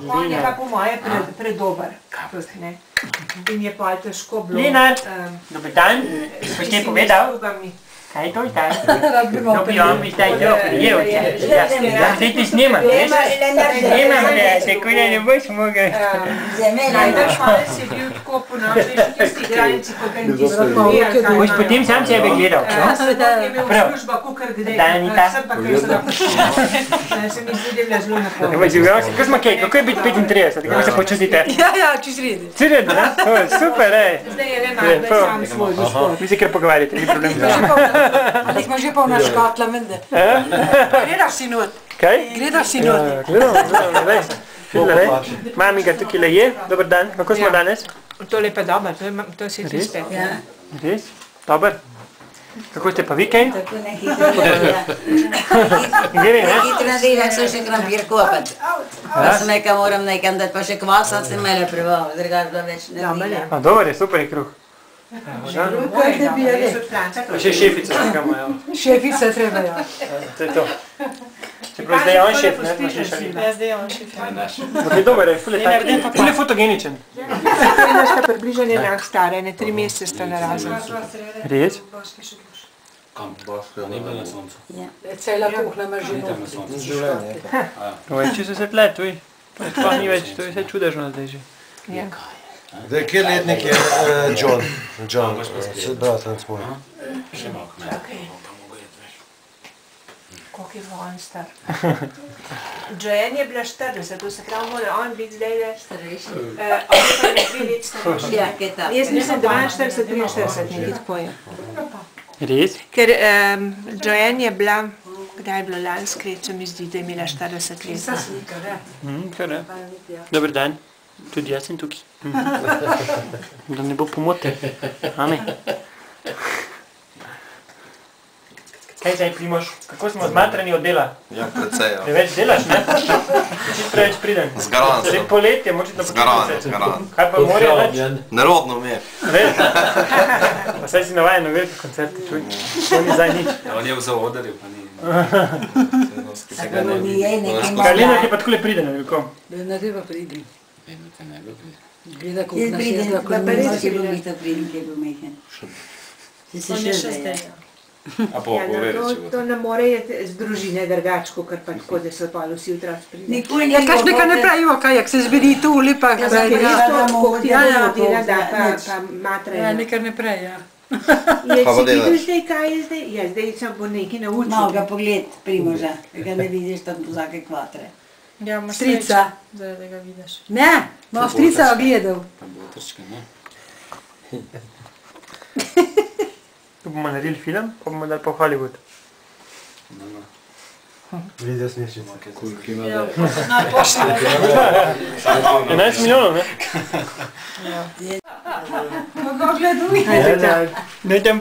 On je pa po moje predober. In je pa težko bilo... Lenart, dober dan, boš kaj povedal? Kaj je to zdaj? No bi on bi zdaj to prijel. Zdaj ti snimam, veš? Snimam, tako da ne boš mogel. Najdaš malo si bil tako po noči, tisti granici, ko ga niti spomnil. Boš potem sam sebe gledal, no? Je imel služba, kukar gre. Sem pa kaj se ga se mi zdi, da je bila zelo naporna. Kako smo kaj, kako je biti 35, kako se počutite? Ja, čist redno. Si redno, ne? Super, ej. Zdaj je vem, da je sam svoj za šport. Vi se kar pogovarjate, ni problem. Ali smo že polna škatla, mende. Gledaš si not. Kaj? Gledaš si not. Gledam, res. Mami ga tukaj le je, dober dan, kako smo danes? To je pa dobro, to si ti spet. Res? Dober? Kako ste pa vi kaj? Tako nehitro nadeljak so še krampir kopati. Pa sem nekaj moram nekam dati, pa še kvasa sem mele privalo, drugač da več ne dela. A dober je, super je kruh. Pa še šefica nekamo, ja. Šefica treba, ja. To je to. Čeprav zdaj je on šef, ne? Smo še šali. Ja, zdaj je on šef. Ampak je dober, ful je fotogeničen. Naša približanje je nak stara, ne 3 mesece sta narazen. Res? Kam? Ni bila na soncu. Cela kuhna ima že not. To je čisto 10 let, tuj. To je sploh ni več, to je vse čudežno zdaj že. Zdaj, kje letnik je John? John, bratranc moj. Še malo kmet. Koliko je on star? Joanne je bila 40, to se pravi, mora on biti zdaj le... Starejši. On je pa ne 2 let starejši. Ja, kaj tako. Jaz mislim 42, 43, nekaj tako je. Res? Ker Joanne je bila, kdaj je bilo lanskrat, se mi zdi, da je imela 40 let. Kar je. Dober dan. Tudi jaz sem tukaj. Da ne bo pomote. Ame. Kaj zdaj, Primož? Kako smo zmatrani od dela? Ja, precej, ja. Preveč delaš, ne? Čist preveč priden. Zgaran sem. Zdaj poletje, močitno počutnice. Zgaran. Kaj pa morja več? Nerodno mi je. Res? Pa saj si navajen na velike koncerte, čuj. To ni zdaj nič. Ja, on je v zaodarju, pa ni. Tako da ni je nekaj malo. Karolina je pa takole priden, veliko. Ne treba pridi. Vedno te ne bi. Gleda Jaz kuhna pridem, sedla, pa ko pa ni res nosi. je bil mito pridem, ki je bil mehen. On je še zdaj. A po povedati, če bo To ne more je z družine drugačko, ker pa tako, da so pa vsi otroci pridem. Nikoli ni Ja, kaš neka ne pravijo, kaj, jak se zbedi tu, lepa, Ja, kaj, zato je ja. to, koliko ti je Ja, rodila, da pa matra Ja, je. nekaj ne prej, ja. Je Pa si delaš? videl zdaj, kaj je zdaj? Ja, zdaj sem bo nekaj naučil. Malo ga pogled, Primoža, ga ne vidiš tam pozake kvatre. Ja, imaš Strica. srečo, da ga vidiš. Ne, malo strica ogledal. pa bo trčke, ne? Tu bomo naredili film, pa bomo dali pa v Hollywood. Video snimčice. Koliko ima Ja, da? na pošli. 11 milijonov, ne? Kako gleduj? Ne tam